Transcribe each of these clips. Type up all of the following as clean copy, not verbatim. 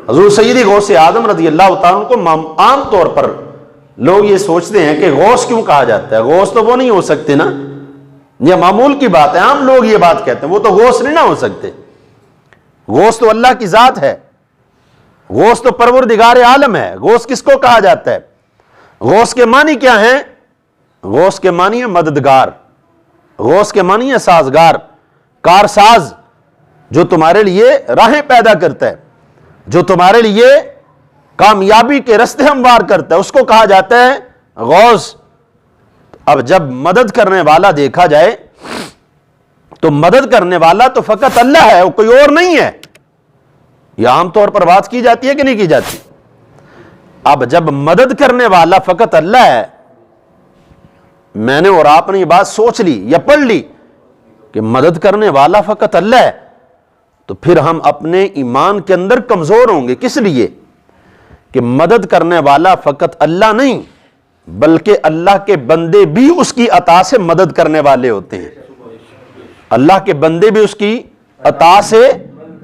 حضور سیدی غوث اعظم رضی اللہ تعالیٰ عنہ کو عام طور پر لوگ یہ سوچتے ہیں کہ غوث کیوں کہا جاتا ہے؟ غوث تو وہ نہیں ہو سکتے نا، یہ معمول کی بات ہے، عام لوگ یہ بات کہتے ہیں وہ تو غوث نہیں نہ ہو سکتے۔ غوث تو اللہ کی ذات ہے، غوث تو پروردگار عالم ہے۔ غوث کس کو کہا جاتا ہے؟ غوث کے معنی کیا ہیں؟ غوث کے معنی ہے مددگار، غوث کے معنی ہے سازگار، کارساز، جو تمہارے لیے راہیں پیدا کرتا ہے، جو تمہارے لیے کامیابی کے راستے ہموار کرتا ہے، اس کو کہا جاتا ہے غوث۔ اب جب مدد کرنے والا دیکھا جائے تو مدد کرنے والا تو فقط اللہ ہے، وہ کوئی اور نہیں ہے۔ یہ عام طور پر بات کی جاتی ہے کہ نہیں کی جاتی؟ اب جب مدد کرنے والا فقط اللہ ہے، میں نے اور آپ نے یہ بات سوچ لی یا پڑھ لی کہ مدد کرنے والا فقط اللہ ہے، تو پھر ہم اپنے ایمان کے اندر کمزور ہوں گے۔ کس لیے کہ مدد کرنے والا فقط اللہ نہیں بلکہ اللہ کے بندے بھی اس کی عطا سے مدد کرنے والے ہوتے ہیں، اللہ کے بندے بھی اس کی عطا سے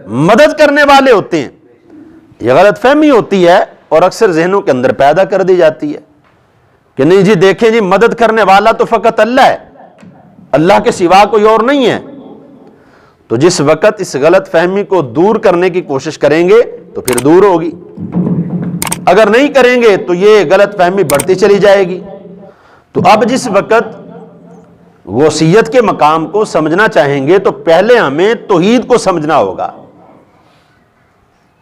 مدد کرنے والے ہوتے ہیں۔ یہ غلط فہمی ہوتی ہے اور اکثر ذہنوں کے اندر پیدا کر دی جاتی ہے کہ نہیں جی دیکھیں جی مدد کرنے والا تو فقط اللہ ہے، اللہ کے سوا کوئی اور نہیں ہے۔ تو جس وقت اس غلط فہمی کو دور کرنے کی کوشش کریں گے تو پھر دور ہوگی، اگر نہیں کریں گے تو یہ غلط فہمی بڑھتی چلی جائے گی۔ تو اب جس وقت غوثیت کے مقام کو سمجھنا چاہیں گے تو پہلے ہمیں توحید کو سمجھنا ہوگا۔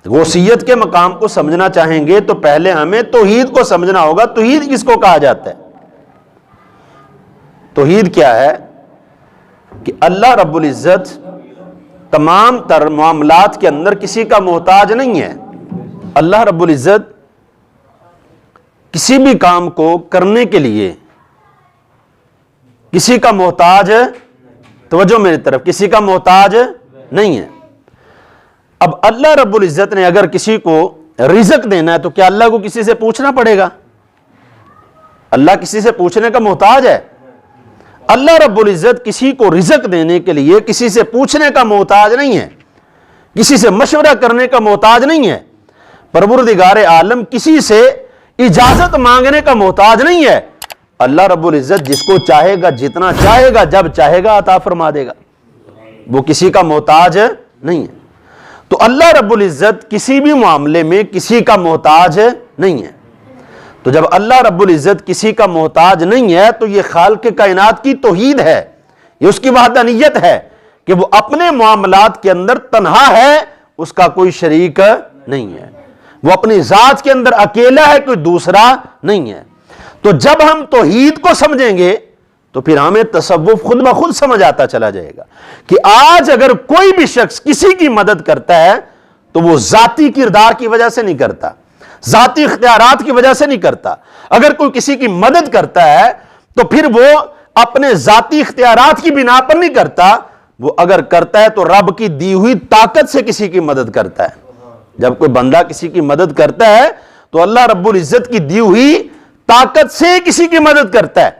غوثیت کے مقام کو سمجھنا چاہیں گے تو پہلے ہمیں توحید کو سمجھنا ہوگا۔ توحید کس کو کہا جاتا ہے؟ توحید کیا ہے کہ اللہ رب العزت تمام تر معاملات کے اندر کسی کا محتاج نہیں ہے۔ اللہ رب العزت کسی بھی کام کو کرنے کے لیے کسی کا محتاج، توجہ میری طرف، کسی کا محتاج نہیں ہے۔ اب اللہ رب العزت نے اگر کسی کو رزق دینا ہے تو کیا اللہ کو کسی سے پوچھنا پڑے گا؟ اللہ کسی سے پوچھنے کا محتاج ہے؟ اللہ رب العزت کسی کو رزق دینے کے لیے کسی سے پوچھنے کا محتاج نہیں ہے، کسی سے مشورہ کرنے کا محتاج نہیں ہے۔ پروردگار عالم کسی سے اجازت مانگنے کا محتاج نہیں ہے۔ اللہ رب العزت جس کو چاہے گا، جتنا چاہے گا، جب چاہے گا عطا فرما دے گا، وہ کسی کا محتاج نہیں ہے۔ تو اللہ رب العزت کسی بھی معاملے میں کسی کا محتاج نہیں ہے۔ تو جب اللہ رب العزت کسی کا محتاج نہیں ہے تو یہ خالق کائنات کی توحید ہے، یہ اس کی وحدانیت ہے کہ وہ اپنے معاملات کے اندر تنہا ہے، اس کا کوئی شریک نہیں ہے، وہ اپنی ذات کے اندر اکیلا ہے، کوئی دوسرا نہیں ہے۔ تو جب ہم توحید کو سمجھیں گے تو پھر ہمیں تصوف خود بخود سمجھ آتا چلا جائے گا کہ آج اگر کوئی بھی شخص کسی کی مدد کرتا ہے تو وہ ذاتی کردار کی وجہ سے نہیں کرتا، ذاتی اختیارات کی وجہ سے نہیں کرتا۔ اگر کوئی کسی کی مدد کرتا ہے تو پھر وہ اپنے ذاتی اختیارات کی بنا پر نہیں کرتا، وہ اگر کرتا ہے تو رب کی دی ہوئی طاقت سے کسی کی مدد کرتا ہے۔ جب کوئی بندہ کسی کی مدد کرتا ہے تو اللہ رب العزت کی دی ہوئی طاقت سے کسی کی مدد کرتا ہے،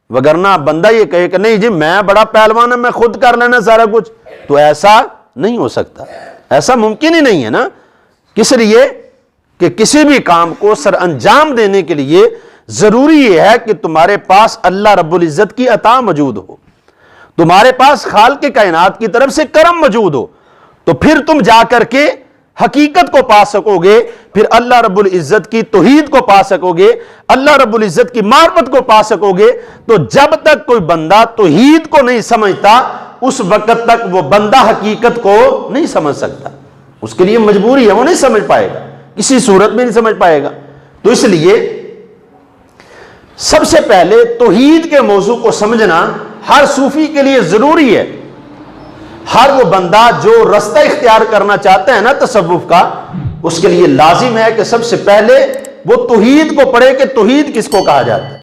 وگرنہ بندہ یہ کہے کہ نہیں جی میں بڑا پہلوان ہوں، میں خود کر لینا سارا کچھ، تو ایسا نہیں ہو سکتا، ایسا ممکن ہی نہیں ہے نا۔ کس لیے کہ کسی بھی کام کو سر انجام دینے کے لیے ضروری یہ ہے کہ تمہارے پاس اللہ رب العزت کی عطا موجود ہو، تمہارے پاس خالق کائنات کی طرف سے کرم موجود ہو، تو پھر تم جا کر کے حقیقت کو پا سکو گے، پھر اللہ رب العزت کی توحید کو پا سکو گے، اللہ رب العزت کی معرفت کو پا سکو گے۔ تو جب تک کوئی بندہ توحید کو نہیں سمجھتا اس وقت تک وہ بندہ حقیقت کو نہیں سمجھ سکتا، اس کے لیے مجبوری ہے، وہ نہیں سمجھ پائے گا، کسی صورت میں نہیں سمجھ پائے گا۔ تو اس لیے سب سے پہلے توحید کے موضوع کو سمجھنا ہر صوفی کے لیے ضروری ہے۔ ہر وہ بندہ جو رستہ اختیار کرنا چاہتا ہے نا تصوف کا، اس کے لیے لازم ہے کہ سب سے پہلے وہ توحید کو پڑھے کہ توحید کس کو کہا جاتا ہے۔